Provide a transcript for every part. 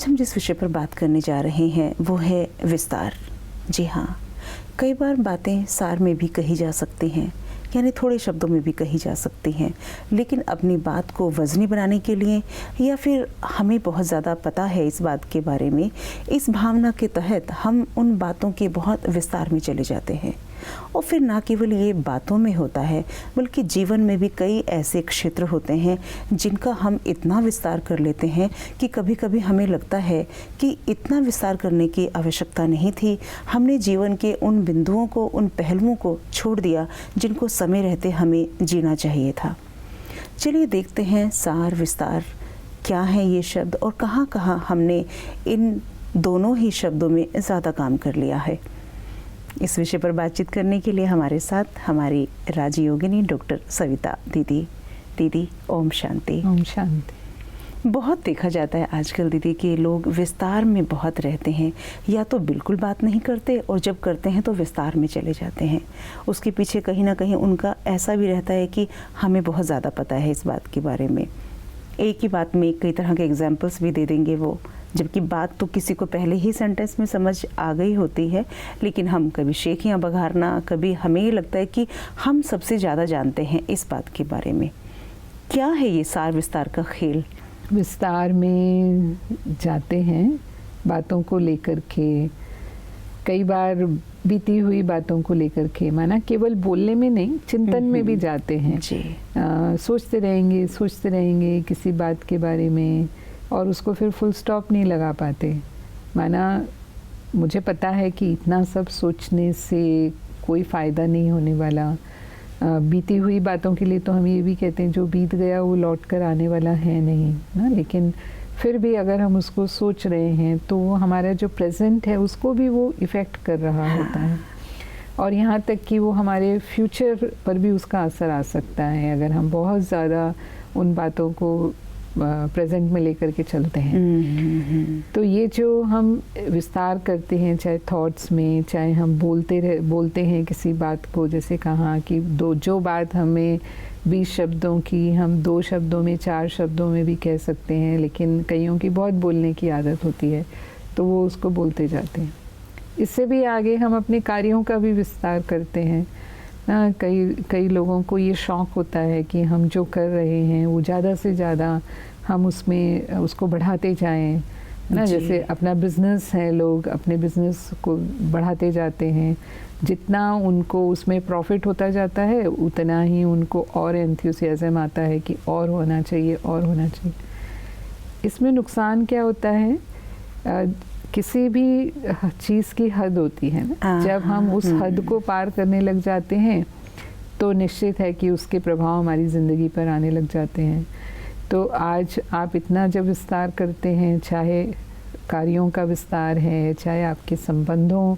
आज हम जिस विषय पर बात करने जा रहे हैं वो है विस्तार। जी हाँ, कई बार बातें सार में भी कही जा सकती हैं, यानी थोड़े शब्दों में भी कही जा सकती हैं, लेकिन अपनी बात को वज़नी बनाने के लिए या फिर हमें बहुत ज़्यादा पता है इस बात के बारे में, इस भावना के तहत हम उन बातों के बहुत विस्तार में चले जाते हैं। और फिर ना केवल ये बातों में होता है, बल्कि जीवन में भी कई ऐसे क्षेत्र होते हैं जिनका हम इतना विस्तार कर लेते हैं कि कभी कभी हमें लगता है कि इतना विस्तार करने की आवश्यकता नहीं थी। हमने जीवन के उन बिंदुओं को, उन पहलुओं को छोड़ दिया जिनको समय रहते हमें जीना चाहिए था। चलिए देखते हैं सार विस्तार क्या है ये शब्द, और कहाँ कहाँ हमने इन दोनों ही शब्दों में ज़्यादा काम कर लिया है। इस विषय पर बातचीत करने के लिए हमारे साथ हमारी राजयोगिनी डॉक्टर सविता दीदी। दीदी ओम शांति। ओम शांति। बहुत देखा जाता है आजकल दीदी कि लोग विस्तार में बहुत रहते हैं, या तो बिल्कुल बात नहीं करते और जब करते हैं तो विस्तार में चले जाते हैं। उसके पीछे कहीं ना कहीं उनका ऐसा भी रहता है कि हमें बहुत ज़्यादा पता है इस बात के बारे में। एक ही बात में कई तरह के एग्जाम्पल्स भी दे देंगे वो, जबकि बात तो किसी को पहले ही सेंटेंस में समझ आ गई होती है, लेकिन हम कभी शेखियाँ बघारना, कभी हमें ये लगता है कि हम सबसे ज़्यादा जानते हैं इस बात के बारे में। क्या है ये सार विस्तार का खेल? विस्तार में जाते हैं बातों को लेकर के, कई बार बीती हुई बातों को लेकर के, माना केवल बोलने में नहीं, चिंतन में भी जाते हैं जी। सोचते रहेंगे किसी बात के बारे में, और उसको फिर फुल स्टॉप नहीं लगा पाते। माना मुझे पता है कि इतना सब सोचने से कोई फ़ायदा नहीं होने वाला। बीती हुई बातों के लिए तो हम ये भी कहते हैं जो बीत गया वो लौट कर आने वाला है नहीं ना, लेकिन फिर भी अगर हम उसको सोच रहे हैं तो वो हमारा जो प्रेजेंट है उसको भी वो इफ़ेक्ट कर रहा होता है, और यहाँ तक कि वो हमारे फ्यूचर पर भी उसका असर आ सकता है अगर हम बहुत ज़्यादा उन बातों को प्रेजेंट में लेकर के चलते हैं। तो ये जो हम विस्तार करते हैं, चाहे थॉट्स में, चाहे हम बोलते हैं किसी बात को, जैसे कहा कि जो बात हमें 20 शब्दों की हम 2 शब्दों में, 4 शब्दों में भी कह सकते हैं, लेकिन कईयों की बहुत बोलने की आदत होती है तो वो उसको बोलते जाते हैं। इससे भी आगे हम अपने कार्यों का भी विस्तार करते हैं। कई लोगों को ये शौक़ होता है कि हम जो कर रहे हैं वो ज़्यादा से ज़्यादा हम उसको बढ़ाते जाएं ना। जैसे अपना बिज़नेस है, लोग अपने बिज़नेस को बढ़ाते जाते हैं, जितना उनको उसमें प्रॉफिट होता जाता है उतना ही उनको और एंथुसियाज़म आता है कि और होना चाहिए, और होना चाहिए। इसमें नुकसान क्या होता है, किसी भी चीज़ की हद होती है ना। जब हम उस हद को पार करने लग जाते हैं तो निश्चित है कि उसके प्रभाव हमारी ज़िंदगी पर आने लग जाते हैं। तो आज आप इतना जब विस्तार करते हैं, चाहे कार्यों का विस्तार है, चाहे आपके संबंधों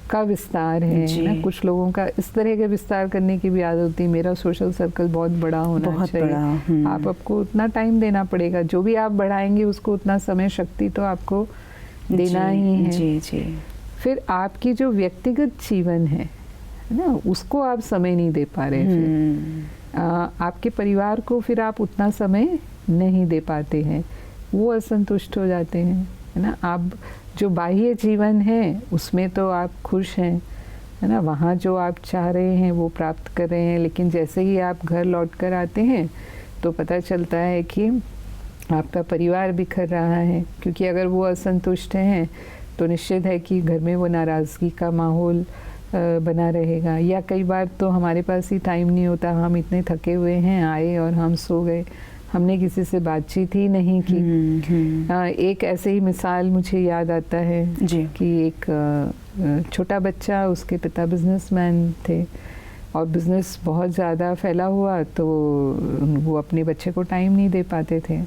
का विस्तार है ना। कुछ लोगों का इस तरह के विस्तार करने की भी आदत होती है, मेरा सोशल सर्कल बहुत बड़ा होना चाहिए। आपको उतना टाइम देना पड़ेगा, जो भी आप बढ़ाएंगे उसको उतना समय शक्ति तो आपको देना ही है। जी। फिर आपकी जो व्यक्तिगत जीवन है ना, उसको आप समय नहीं दे पा रहे। फिर आपके परिवार को फिर आप उतना समय नहीं दे पाते हैं, वो असंतुष्ट हो जाते हैं, है ना। आप जो बाह्य जीवन है उसमें तो आप खुश हैं, है ना, वहाँ जो आप चाह रहे हैं वो प्राप्त कर रहे हैं, लेकिन जैसे ही आप घर लौट कर आते हैं तो पता चलता है कि आपका परिवार बिखर रहा है। क्योंकि अगर वो असंतुष्ट हैं तो निश्चित है कि घर में वो नाराज़गी का माहौल बना रहेगा। या कई बार तो हमारे पास ही टाइम नहीं होता, हम इतने थके हुए हैं, आए और हम सो गए, हमने किसी से बातचीत ही नहीं की। एक ऐसे ही मिसाल मुझे याद आता है कि एक छोटा बच्चा, उसके पिता बिजनेसमैन थे और बिज़नेस बहुत ज़्यादा फैला हुआ, तो वो अपने बच्चे को टाइम नहीं दे पाते थे।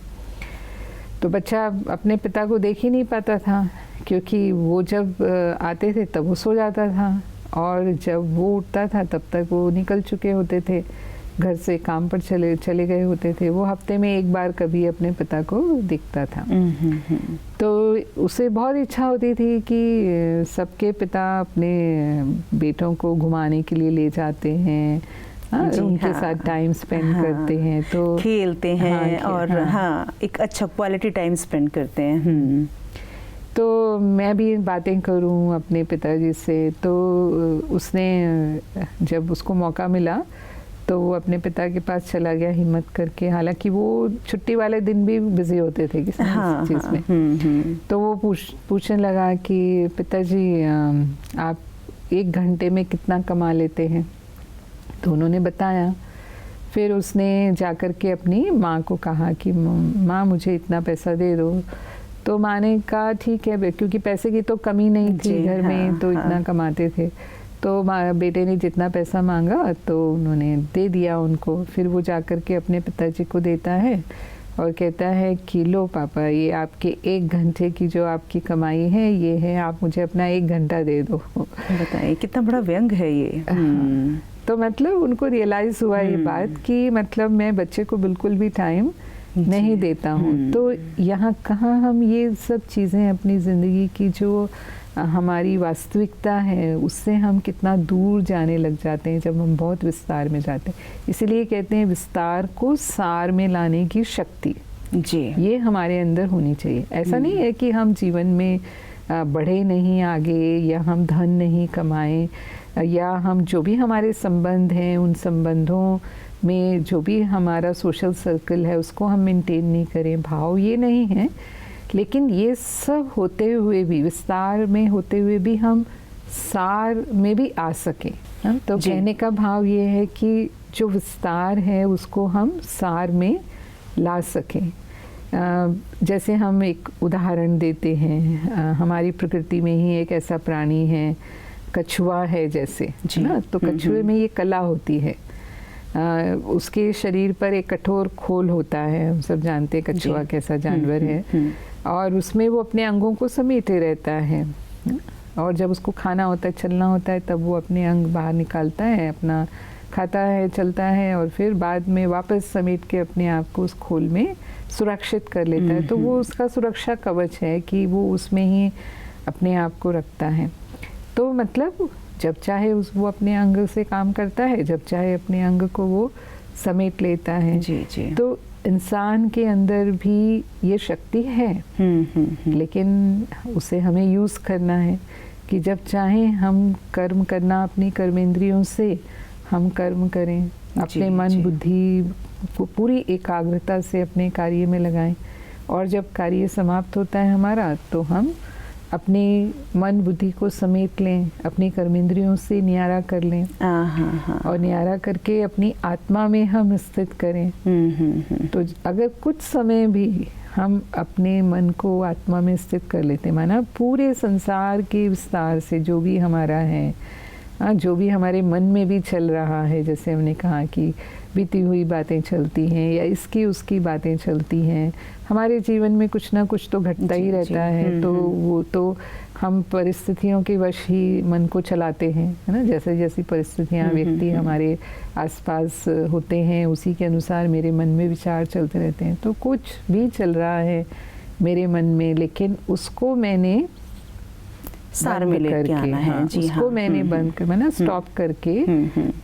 तो बच्चा अपने पिता को देख ही नहीं पाता था, क्योंकि वो जब आते थे तब वो सो जाता था, और जब वो उठता था तब तक वो निकल चुके होते थे, घर से काम पर चले गए होते थे। वो हफ्ते में एक बार कभी अपने पिता को दिखता था। तो उसे बहुत इच्छा होती थी कि सबके पिता अपने बेटों को घुमाने के लिए ले जाते हैं, उनके साथ टाइम स्पेंड करते हैं, तो खेलते हैं और एक अच्छा क्वालिटी टाइम स्पेंड करते हैं। तो मैं भी बातें करूं अपने पिताजी से, तो उसने जब उसको मौका मिला तो वो अपने पिता के पास चला गया हिम्मत करके। हालांकि वो छुट्टी वाले दिन भी बिजी होते थे किसी चीज़ में। तो वो पूछने लगा कि पिताजी आप 1 घंटे में कितना कमा लेते हैं? तो उन्होंने बताया। फिर उसने जाकर के अपनी माँ को कहा कि माँ मुझे इतना पैसा दे दो। तो माँ ने कहा ठीक है, क्योंकि पैसे की तो कमी नहीं थी घर में, तो इतना कमाते थे। तो बेटे ने जितना पैसा मांगा तो उन्होंने दे दिया उनको। फिर वो जाकर के अपने पिताजी को देता है और कहता है कि लो पापा, ये आपके 1 घंटे की जो आपकी कमाई है ये है, आप मुझे अपना 1 घंटा दे दो। बताइए कितना बड़ा व्यंग है ये। तो मतलब उनको रियलाइज़ हुआ ये बात कि मतलब मैं बच्चे को बिल्कुल भी टाइम नहीं देता हूँ। तो यहाँ कहाँ हम ये सब चीज़ें अपनी ज़िंदगी की जो हमारी वास्तविकता है उससे हम कितना दूर जाने लग जाते हैं जब हम बहुत विस्तार में जाते हैं। इसीलिए कहते हैं विस्तार को सार में लाने की शक्ति जी ये हमारे अंदर होनी चाहिए। ऐसा नहीं है कि हम जीवन में बढ़े नहीं आगे, या हम धन नहीं कमाएं, या हम जो भी हमारे संबंध हैं उन संबंधों में जो भी हमारा सोशल सर्कल है उसको हम मेंटेन नहीं करें, भाव ये नहीं है। लेकिन ये सब होते हुए भी, विस्तार में होते हुए भी हम सार में भी आ सकें। तो कहने का भाव ये है कि जो विस्तार है उसको हम सार में ला सकें। जैसे हम एक उदाहरण देते हैं, हमारी प्रकृति में ही एक ऐसा प्राणी है, कछुआ है जैसे, ना, तो कछुए में ये कला होती है। उसके शरीर पर एक कठोर खोल होता है, हम सब जानते हैं कछुआ कैसा जानवर है, और उसमें वो अपने अंगों को समेटे रहता है, और जब उसको खाना होता है, चलना होता है, तब वो अपने अंग बाहर निकालता है, अपना खाता है, चलता है, और फिर बाद में वापस समेट के अपने आप को उस खोल में सुरक्षित कर लेता है। तो वो उसका सुरक्षा कवच है कि वो उसमें ही अपने आप को रखता है। तो मतलब जब चाहे वो अपने अंग से काम करता है, जब चाहे अपने अंग को वो समेट लेता है। जी। तो इंसान के अंदर भी ये शक्ति है, लेकिन उसे हमें यूज़ करना है कि जब चाहे हम कर्म करना, अपनी कर्मेंद्रियों से हम कर्म करें, अपने मन बुद्धि को पूरी एकाग्रता से अपने कार्य में लगाएं, और जब कार्य समाप्त होता है हमारा तो हम अपने मन बुद्धि को समेट लें, अपनी कर्मेंद्रियों से नियारा कर लें, और नियारा करके अपनी आत्मा में हम स्थित करें। तो अगर कुछ समय भी हम अपने मन को आत्मा में स्थित कर लेते, माना पूरे संसार के विस्तार से जो भी हमारा है, जो भी हमारे मन में भी चल रहा है, जैसे हमने कहा कि बीती हुई बातें चलती हैं या इसकी उसकी बातें चलती हैं, हमारे जीवन में कुछ ना कुछ तो घटता ही रहता है। तो वो तो हम परिस्थितियों के वश ही मन को चलाते हैं, है ना। जैसे जैसी परिस्थितियाँ व्यक्ति हमारे आसपास होते हैं उसी के अनुसार मेरे मन में विचार चलते रहते हैं। तो कुछ भी चल रहा है मेरे मन में, लेकिन उसको मैंने सार में लेके आना है। उसको मैंने बंद कर, मैंने स्टॉप करके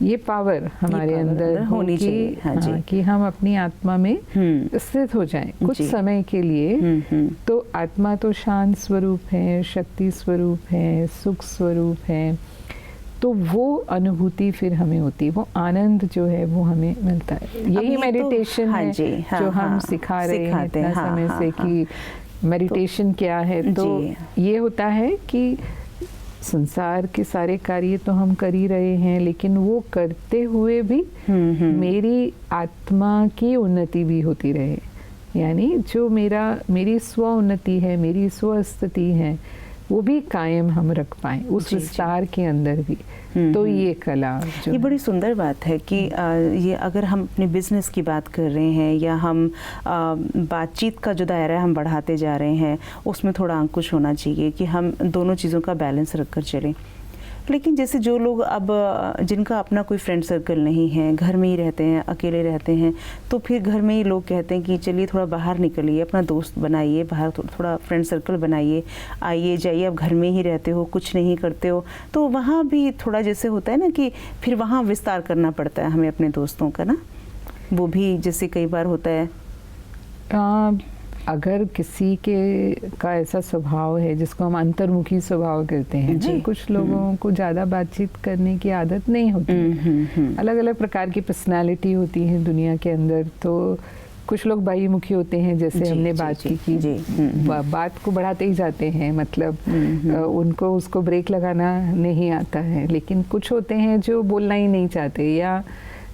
ये पावर हमारे अंदर होनी चाहिए कि हम अपनी आत्मा में स्थित हो जाएं कुछ समय के लिए। तो आत्मा तो शांत स्वरूप है, शक्ति स्वरूप है, सुख स्वरूप है। तो वो अनुभूति फिर हमें होती है, वो आनंद जो है वो हमें मिलता है। यही मेडिटेशन है जो हम सिखा रहे हैं इतना समय से कि मेडिटेशन क्या है। तो ये होता है कि संसार के सारे कार्य तो हम कर ही रहे हैं, लेकिन वो करते हुए भी मेरी आत्मा की उन्नति भी होती रहे, यानी जो मेरी स्व उन्नति है, मेरी स्व स्थिति है, वो भी कायम हम रख पाएं उस विस्तार के अंदर भी। तो ये कला ये बड़ी सुंदर बात है कि ये अगर हम अपने बिजनेस की बात कर रहे हैं या हम बातचीत का जो दायरा है हम बढ़ाते जा रहे हैं, उसमें थोड़ा अंकुश होना चाहिए कि हम दोनों चीज़ों का बैलेंस रख कर चलें। लेकिन जैसे जो लोग अब जिनका अपना कोई फ्रेंड सर्कल नहीं है, घर में ही रहते हैं, अकेले रहते हैं, तो फिर घर में ही लोग कहते हैं कि चलिए थोड़ा बाहर निकलिए, अपना दोस्त बनाइए, बाहर थोड़ा फ्रेंड सर्कल बनाइए, आइए जाइए, अब घर में ही रहते हो, कुछ नहीं करते हो। तो वहाँ भी थोड़ा जैसे होता है ना कि फिर वहाँ विस्तार करना पड़ता है हमें अपने दोस्तों का ना, वो भी जैसे कई बार होता है। अगर किसी का ऐसा स्वभाव है जिसको हम अंतर्मुखी स्वभाव कहते हैं ना, कुछ लोगों को ज़्यादा बातचीत करने की आदत नहीं होती, अलग अलग प्रकार की पर्सनालिटी होती है दुनिया के अंदर। तो कुछ लोग बाह्यमुखी होते हैं, जैसे हमने बात की बात को बढ़ाते ही जाते हैं, मतलब उनको उसको ब्रेक लगाना नहीं आता है। लेकिन कुछ होते हैं जो बोलना ही नहीं चाहते, या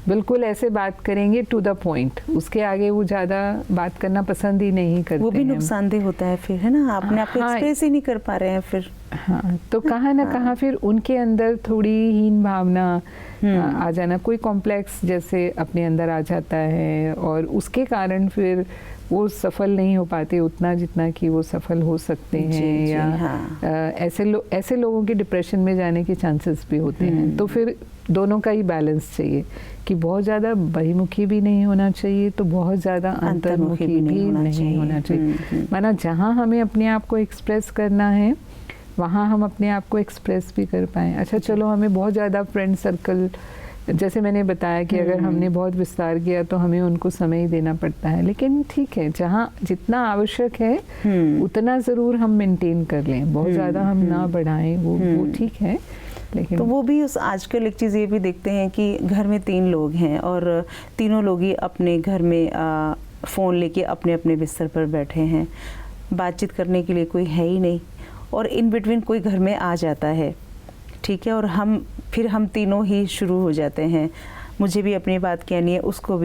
बिल्कुल ऐसे बात करेंगे टू द पॉइंट, उसके आगे वो ज़्यादा बात करना पसंद ही नहीं करते। वो भी नुकसानदेह होता है फिर, है ना, आपने आप एक्सप्रेस ही नहीं कर पा रहे हैं फिर। हाँ, तो कहाँ ना कहाँ फिर उनके अंदर थोड़ी हीन भावना आ जाना, कोई कॉम्प्लेक्स जैसे अपने अंदर आ जाता है, और उसके कारण फिर वो सफल नहीं हो पाते उतना जितना कि वो सफल हो सकते हैं, या हाँ। ऐसे लोगों के डिप्रेशन में जाने के चांसेस भी होते हैं। तो फिर दोनों का ही बैलेंस चाहिए कि बहुत ज़्यादा बहिमुखी भी नहीं होना चाहिए, तो बहुत ज़्यादा अंतर्मुखी भी नहीं होना चाहिए। माना जहाँ हमें अपने आप को एक्सप्रेस करना है वहाँ हम अपने आप को एक्सप्रेस भी कर पाएँ। अच्छा चलो, हमें बहुत ज़्यादा फ्रेंड सर्कल, जैसे मैंने बताया कि अगर हमने बहुत विस्तार किया तो हमें उनको समय ही देना पड़ता है, लेकिन ठीक है, जहाँ जितना आवश्यक है उतना ज़रूर हम मेंटेन कर लें, बहुत ज़्यादा हम ना बढ़ाएं, वो ठीक है। लेकिन तो वो भी उस आजकल एक चीज़ ये भी देखते हैं कि घर में 3 लोग हैं और तीनों लोग ही अपने घर में फ़ोन लेके अपने अपने बिस्तर पर बैठे हैं, बातचीत करने के लिए कोई है ही नहीं, और इन बिटवीन कोई घर में आ जाता है, ठीक है, और हम तीनों ही शुरू हो जाते हैं, मुझे भी अपनी बात कहनी है, उसको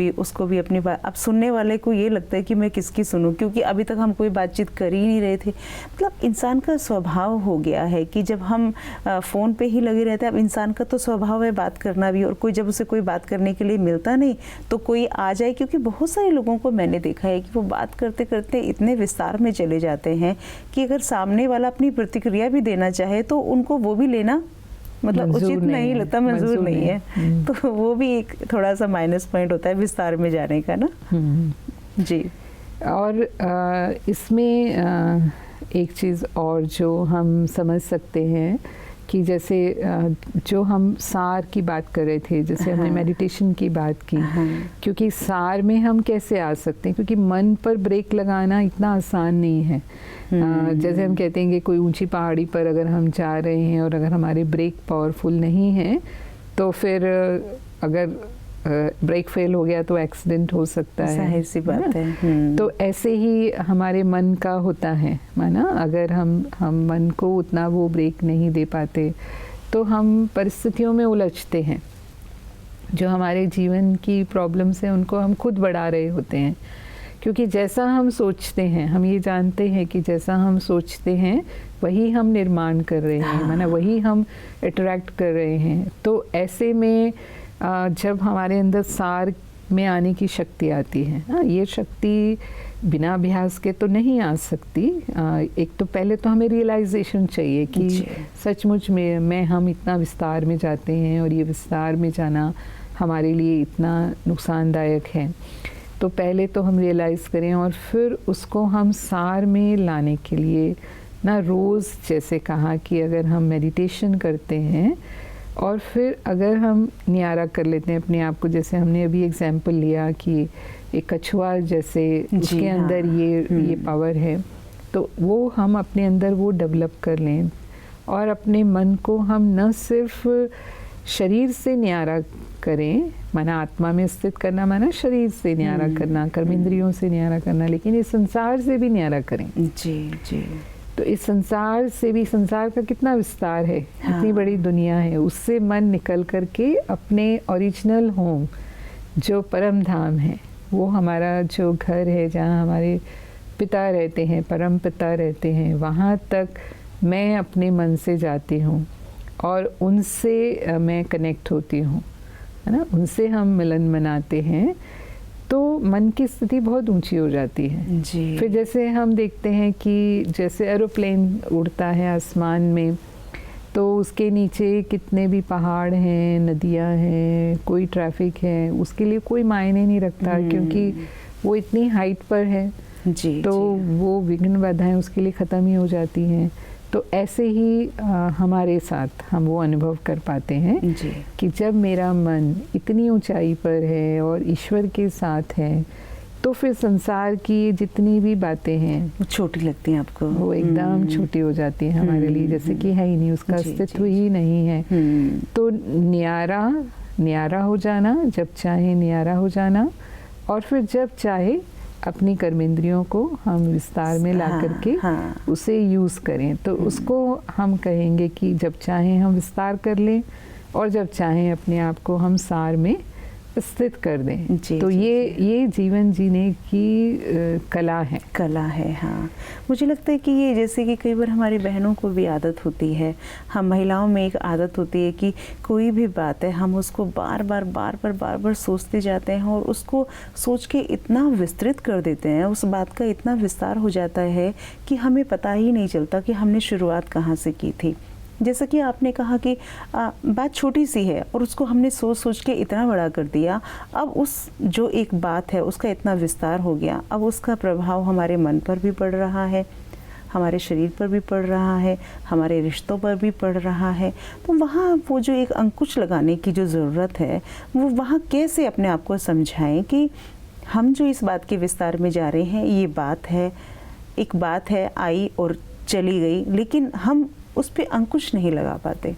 भी अपनी बात। अब सुनने वाले को ये लगता है कि मैं किसकी सुनूं, क्योंकि अभी तक हम कोई बातचीत कर ही नहीं रहे थे। मतलब इंसान का स्वभाव हो गया है कि जब हम फ़ोन पे ही लगे रहते हैं, अब इंसान का तो स्वभाव है बात करना भी, और कोई जब उसे कोई बात करने के लिए मिलता नहीं तो कोई आ जाए, क्योंकि बहुत सारे लोगों को मैंने देखा है कि वो बात करते करते इतने विस्तार में चले जाते हैं कि अगर सामने वाला अपनी प्रतिक्रिया भी देना चाहे तो उनको वो भी लेना मतलब उचित नहीं लगता, मंजूर नहीं है। तो वो भी एक थोड़ा सा माइनस पॉइंट होता है विस्तार में जाने का ना। जी। और इसमें एक चीज़ और जो हम समझ सकते हैं कि जैसे जो हम सार की बात कर रहे थे, जैसे हमने मेडिटेशन की बात की, क्योंकि सार में हम कैसे आ सकते हैं, क्योंकि मन पर ब्रेक लगाना इतना आसान नहीं है। जैसे हम कहते हैं कि कोई ऊंची पहाड़ी पर अगर हम जा रहे हैं और अगर हमारे ब्रेक पावरफुल नहीं है तो फिर अगर ब्रेक फेल हो गया तो एक्सीडेंट हो सकता है, जाहिर सी बात है। तो ऐसे ही हमारे मन का होता है, माना अगर हम मन को उतना वो ब्रेक नहीं दे पाते तो हम परिस्थितियों में उलझते हैं, जो हमारे जीवन की प्रॉब्लम्स हैं उनको हम खुद बढ़ा रहे होते हैं, क्योंकि जैसा हम सोचते हैं, हम ये जानते हैं कि जैसा हम सोचते हैं वही हम निर्माण कर रहे हैं, माना वही हम अट्रैक्ट कर रहे हैं। तो ऐसे में जब हमारे अंदर सार में आने की शक्ति आती है, ये शक्ति बिना अभ्यास के तो नहीं आ सकती। एक तो पहले तो हमें रियलाइजेशन चाहिए कि सचमुच में हम इतना विस्तार में जाते हैं और ये विस्तार में जाना हमारे लिए इतना नुकसानदायक है। तो पहले तो हम रियलाइज़ करें और फिर उसको हम सार में लाने के लिए ना रोज़, जैसे कहा कि अगर हम मेडिटेशन करते हैं और फिर अगर हम नियारा कर लेते हैं अपने आप को, जैसे हमने अभी एग्जाम्पल लिया कि एक कछुआ जैसे उसके अंदर ये पावर है, तो वो हम अपने अंदर वो डेवलप कर लें और अपने मन को हम न सिर्फ शरीर से न्यारा करें, माना आत्मा में स्थित करना, माना शरीर से न्यारा करना, कर्मेंद्रियों से न्यारा करना, लेकिन इस संसार से भी न्यारा करें। जी जी। तो इस संसार से भी, संसार का कितना विस्तार है, इतनी बड़ी दुनिया है, उससे मन निकल करके अपने ओरिजिनल होम जो परम धाम है, वो हमारा जो घर है जहाँ हमारे पिता रहते हैं, परम पिता रहते हैं, वहाँ तक मैं अपने मन से जाती हूँ और उनसे मैं कनेक्ट होती हूँ, है ना, उनसे हम मिलन मनाते हैं, तो मन की स्थिति बहुत ऊंची हो जाती है। जी। फिर जैसे हम देखते हैं कि जैसे एरोप्लेन उड़ता है आसमान में, तो उसके नीचे कितने भी पहाड़ हैं, नदियाँ हैं, कोई ट्रैफिक है, उसके लिए कोई मायने नहीं रखता, क्योंकि वो इतनी हाइट पर है। जी। तो जी। वो विघ्न बाधाएं उसके लिए ख़त्म ही हो जाती हैं। तो ऐसे ही हमारे साथ हम वो अनुभव कर पाते हैं कि जब मेरा मन इतनी ऊंचाई पर है और ईश्वर के साथ है, तो फिर संसार की जितनी भी बातें हैं छोटी लगती हैं आपको, वो एकदम छोटी हो जाती हैं हमारे लिए, जैसे कि है ही नहीं, उसका अस्तित्व ही नहीं है। तो न्यारा हो जाना, जब चाहे न्यारा हो जाना, और फिर जब चाहे अपनी कर्मेंद्रियों को हम विस्तार में ला करके उसे यूज़ करें। तो उसको हम कहेंगे कि जब चाहें हम विस्तार कर लें और जब चाहें अपने आप को हम सार में स्थित कर दें। तो ये जीवन जीने की कला है। हाँ, मुझे लगता है कि ये जैसे कि कई बार हमारी बहनों को भी आदत होती है, हम महिलाओं में एक आदत होती है कि कोई भी बात है हम उसको बार बार सोचते जाते हैं और उसको सोच के इतना विस्तृत कर देते हैं, उस बात का इतना विस्तार हो जाता है कि हमें पता ही नहीं चलता कि हमने शुरुआत कहाँ से की थी। जैसा कि आपने कहा कि बात छोटी सी है और उसको हमने सोच के इतना बड़ा कर दिया, अब उस जो एक बात है उसका इतना विस्तार हो गया, अब उसका प्रभाव हमारे मन पर भी पड़ रहा है, हमारे शरीर पर भी पड़ रहा है, हमारे रिश्तों पर भी पड़ रहा है। तो वहाँ वो जो एक अंकुश लगाने की जो ज़रूरत है, वो वहाँ कैसे अपने आप को समझाएं कि हम जो इस बात के विस्तार में जा रहे हैं, ये बात है, एक बात है आई और चली गई, लेकिन हम उस पे अंकुश नहीं लगा पाते।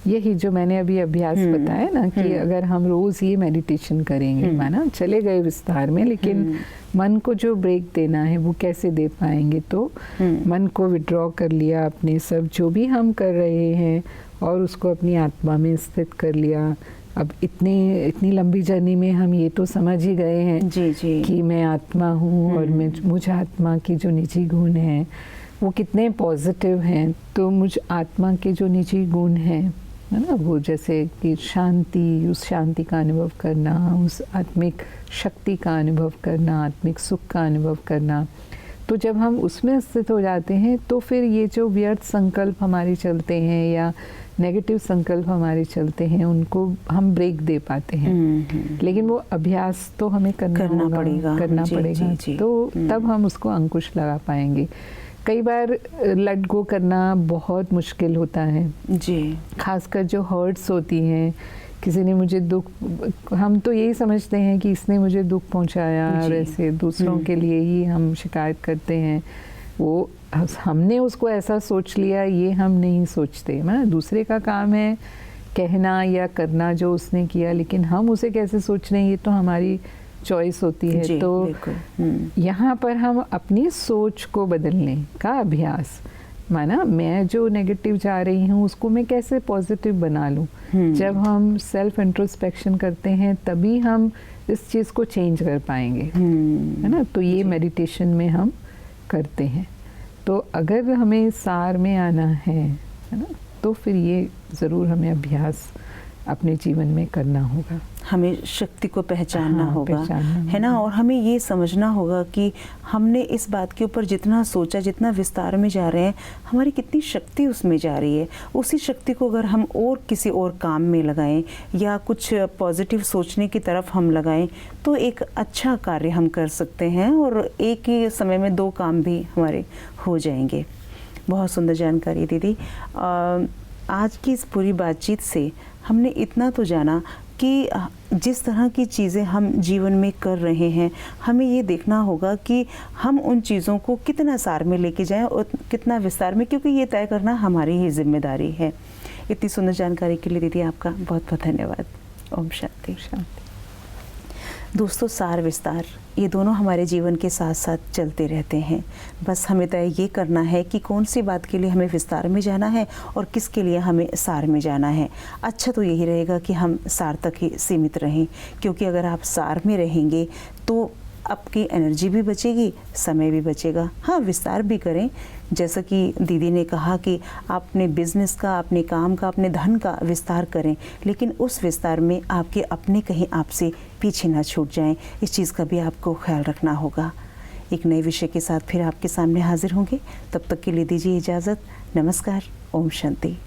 यही जो मैंने अभी अभ्यास बताया ना कि अगर हम रोज़ ये मेडिटेशन करेंगे, माना चले गए विस्तार में, लेकिन मन को जो ब्रेक देना है वो कैसे दे पाएंगे। तो मन को विड्रॉ कर लिया, अपने सब जो भी हम कर रहे हैं और उसको अपनी आत्मा में स्थित कर लिया। अब इतनी लंबी जर्नी में हम ये तो समझ ही गए हैं कि मैं आत्मा हूँ और मुझ आत्मा की जो निजी गुण है वो कितने पॉजिटिव हैं। तो मुझ आत्मा के जो निजी गुण हैं, है ना, वो जैसे कि शांति, उस शांति का अनुभव करना, उस आत्मिक शक्ति का अनुभव करना, आत्मिक सुख का अनुभव करना। तो जब हम उसमें स्थित हो जाते हैं तो फिर ये जो व्यर्थ संकल्प हमारे चलते हैं या नेगेटिव संकल्प हमारे चलते हैं, उनको हम ब्रेक दे पाते हैं। लेकिन वो अभ्यास तो हमें करना पड़ेगा। तो तब हम उसको अंकुश लगा पाएंगे। कई बार लेट गो करना बहुत मुश्किल होता है जी, खासकर जो हर्ट्स होती हैं। किसी ने मुझे दुख, हम तो यही समझते हैं कि इसने मुझे दुख पहुंचाया, और ऐसे दूसरों के लिए ही हम शिकायत करते हैं। वो हमने उसको ऐसा सोच लिया, ये हम नहीं सोचते। मतलब दूसरे का काम है कहना या करना जो उसने किया, लेकिन हम उसे कैसे सोच रहे हैं ये तो हमारी चॉइस होती है। तो यहाँ पर हम अपनी सोच को बदलने का अभ्यास, माना मैं जो नेगेटिव जा रही हूँ उसको मैं कैसे पॉजिटिव बना लूँ। जब हम सेल्फ इंट्रोस्पेक्शन करते हैं तभी हम इस चीज़ को चेंज कर पाएंगे, है ना। तो ये मेडिटेशन में हम करते हैं। तो अगर हमें सार में आना है ना, तो फिर ये ज़रूर हमें अभ्यास अपने जीवन में करना होगा। हमें शक्ति को पहचानना होगा, है ना, और हमें ये समझना होगा कि हमने इस बात के ऊपर जितना सोचा, जितना विस्तार में जा रहे हैं, हमारी कितनी शक्ति उसमें जा रही है। उसी शक्ति को अगर हम और किसी और काम में लगाएं या कुछ पॉजिटिव सोचने की तरफ हम लगाएं तो एक अच्छा कार्य हम कर सकते हैं और एक ही समय में दो काम भी हमारे हो जाएंगे। बहुत सुंदर जानकारी दीदी। आज की इस पूरी बातचीत से हमने इतना तो जाना कि जिस तरह की चीज़ें हम जीवन में कर रहे हैं, हमें ये देखना होगा कि हम उन चीज़ों को कितना सार में लेके जाएं और कितना विस्तार में, क्योंकि ये तय करना हमारी ही जिम्मेदारी है। इतनी सुंदर जानकारी के लिए दीदी आपका बहुत बहुत धन्यवाद। ओम शांति। दोस्तों, सार विस्तार ये दोनों हमारे जीवन के साथ साथ चलते रहते हैं। बस हमें तय ये करना है कि कौन सी बात के लिए हमें विस्तार में जाना है और किसके लिए हमें सार में जाना है। अच्छा तो यही रहेगा कि हम सार तक ही सीमित रहें, क्योंकि अगर आप सार में रहेंगे तो आपकी एनर्जी भी बचेगी, समय भी बचेगा। हाँ, विस्तार भी करें, जैसा कि दीदी ने कहा कि आप अपने बिजनेस का, अपने काम का, अपने धन का विस्तार करें, लेकिन उस विस्तार में आपके अपने कहीं आपसे पीछे ना छूट जाएं। इस चीज़ का भी आपको ख्याल रखना होगा। एक नए विषय के साथ फिर आपके सामने हाजिर होंगे। तब तक के लिए दीजिए इजाज़त। नमस्कार। ओम शांति।